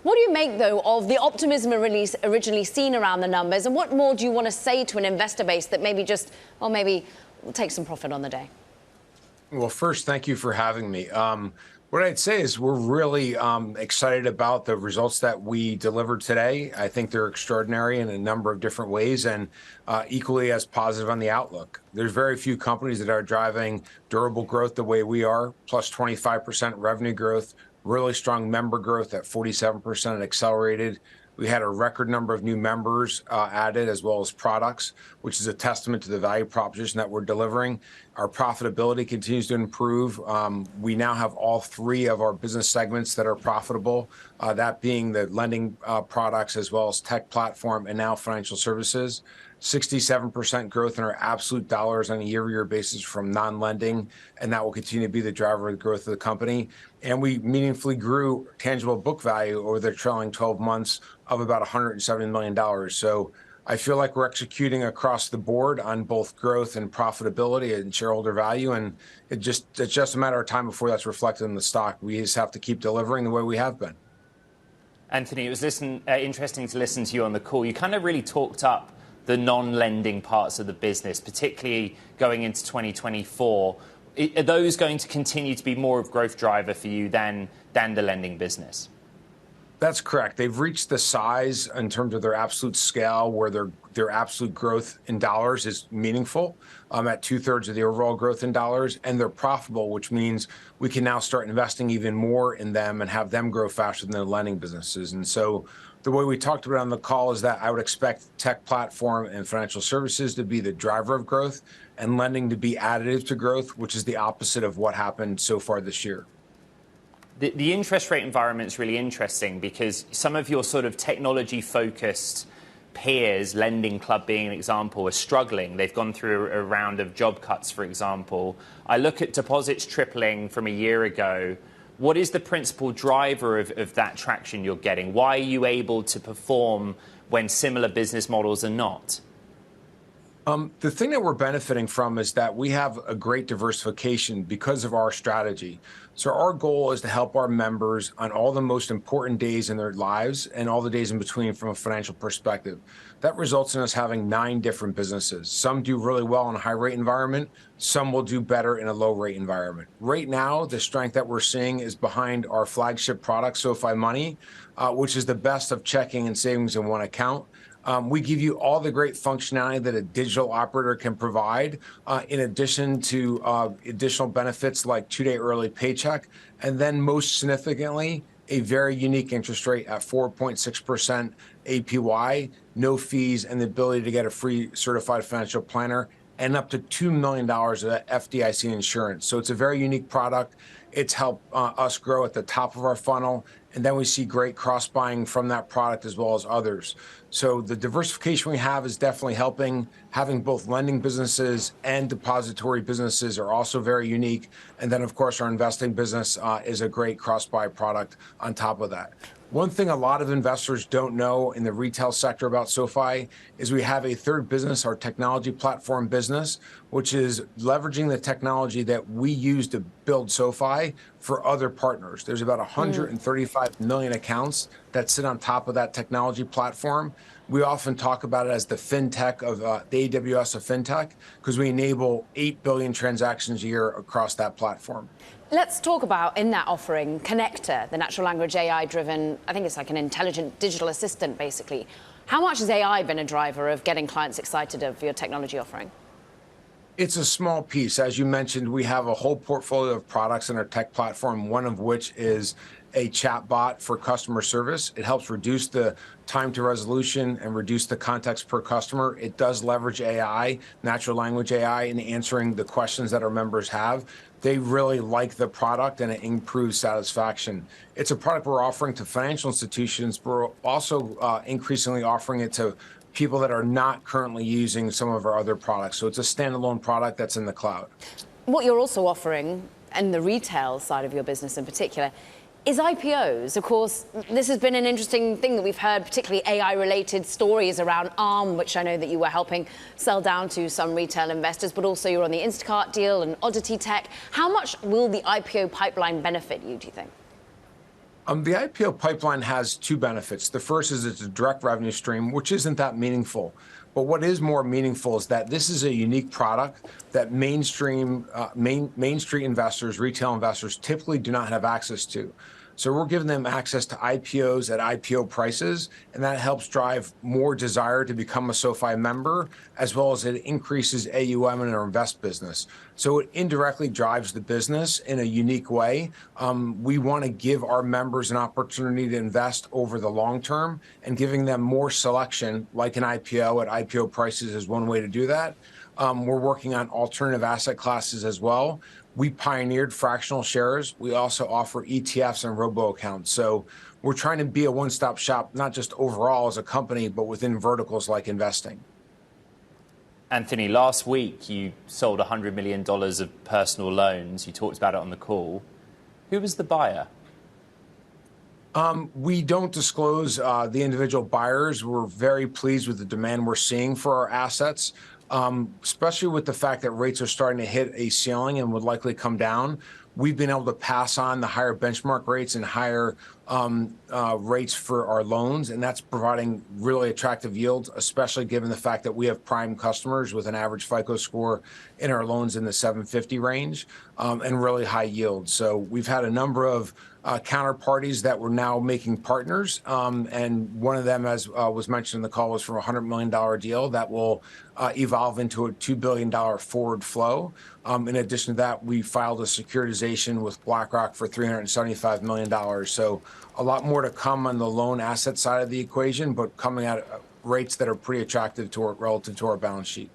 What do you make, though, of the optimism originally seen around the numbers? And what more do you want to say to an investor base that maybe just, well, maybe will take some profit on the day? Well, first, thank you for having me. What I'd say is we're really excited about the results that we delivered today. I think they're extraordinary in a number of different ways and equally as positive on the outlook. There's very few companies that are driving durable growth the way we are, plus 25% revenue growth, really strong member growth at 47% accelerated. We had a record number of new members added, as well as products, which is a testament to the value proposition that we're delivering. Our profitability continues to improve. We now have all three of our business segments that are profitable, that being the lending products, as well as tech platform, and now financial services. 67% growth in our absolute dollars on a year-over-year basis from non-lending, and that will continue to be the driver of the growth of the company. And we meaningfully grew tangible book value over the trailing 12 months of about $170 million. So I feel like we're executing across the board on both growth and profitability and shareholder value, and it's just a matter of time before that's reflected in the stock. We just have to keep delivering the way we have been. Anthony, it was interesting to listen to you on the call. You kind of really talked up the non-lending parts of the business, particularly going into 2024. Are those going to continue to be more of a growth driver for you than the lending business? That's correct. They've reached the size in terms of their absolute scale where their absolute growth in dollars is meaningful, at 2/3 of the overall growth in dollars, and they're profitable, which means we can now start investing even more in them and have them grow faster than the lending businesses. And so the way we talked about it on the call is that I would expect tech platform and financial services to be the driver of growth and lending to be additive to growth, which is the opposite of what happened so far this year. The interest rate environment is really interesting because some of your sort of technology-focused peers, Lending Club being an example, are struggling. They've gone through a round of job cuts, for example. I look at deposits tripling from a year ago. What is the principal driver of that traction you're getting? Why are you able to perform when similar business models are not? The thing that we're benefiting from is that we have a great diversification because of our strategy. So our goal is to help our members on all the most important days in their lives and all the days in between from a financial perspective. That results in us having 9 different businesses. Some do really well in a high-rate environment. Some will do better in a low-rate environment. Right now, the strength that we're seeing is behind our flagship product, SoFi Money, which is the best of checking and savings in one account. We give you all the great functionality that a digital operator can provide, in addition to additional benefits like 2-day early paycheck, and then most significantly, a very unique interest rate at 4.6% APY, no fees, and the ability to get a free certified financial planner and up to $2 million of FDIC insurance. So it's a very unique product. It's helped us grow at the top of our funnel, and then we see great cross-buying from that product as well as others. So the diversification we have is definitely helping. Having both lending businesses and depository businesses are also very unique. And then, of course, our investing business is a great cross-buy product on top of that. One thing a lot of investors don't know in the retail sector about SoFi is we have a third business, our technology platform business, which is leveraging the technology that we use to build SoFi for other partners. There's about 135 million accounts that sit on top of that technology platform. We often talk about it as the fintech of the AWS of fintech because we enable 8 billion transactions a year across that platform. Let's talk about, in that offering, Connector, the natural language AI-driven, I think it's like an intelligent digital assistant, basically. How much has AI been a driver of getting clients excited of your technology offering? It's a small piece. As you mentioned, we have a whole portfolio of products in our tech platform, one of which is a chat bot for customer service. It helps reduce the time to resolution and reduce the context per customer. It does leverage AI, natural language AI, in answering the questions that our members have. They really like the product and it improves satisfaction. It's a product we're offering to financial institutions, but we're also increasingly offering it to people that are not currently using some of our other products. So it's a standalone product that's in the cloud. What you're also offering, and the retail side of your business in particular, is IPOs. Of course, this has been an interesting thing that we've heard, particularly AI-related stories around Arm, which I know that you were helping sell down to some retail investors, but also you're on the Instacart deal and Oddity Tech. How much will the IPO pipeline benefit you, do you think? The IPO pipeline has two benefits. The first is it's a direct revenue stream, which isn't that meaningful. But what is more meaningful is that this is a unique product that Main Street investors, retail investors, typically do not have access to. So we're giving them access to IPOs at IPO prices, and that helps drive more desire to become a SoFi member, as well as it increases AUM in our invest business. So it indirectly drives the business in a unique way. We want to give our members an opportunity to invest over the long term, and giving them more selection, like an IPO at IPO prices, is one way to do that. We're working on alternative asset classes as well. We pioneered fractional shares. We also offer ETFs and robo accounts. So we're trying to be a one-stop shop, not just overall as a company, but within verticals like investing. Anthony, last week you sold $100 million of personal loans. You talked about it on the call. Who was the buyer? We don't disclose the individual buyers. We're very pleased with the demand we're seeing for our assets, especially with the fact that rates are starting to hit a ceiling and would likely come down. We've been able to pass on the higher benchmark rates and higher rates for our loans, and that's providing really attractive yields, especially given the fact that we have prime customers with an average FICO score in our loans in the 750 range, and really high yields. So we've had a number of counterparties that we're now making partners, and one of them, as was mentioned in the call, was from a $100 million deal that will evolve into a $2 billion forward flow. In addition to that, we filed a securitization with BlackRock for $375 million. So a lot more to come on the loan asset side of the equation, but coming at rates that are pretty attractive relative to our balance sheet.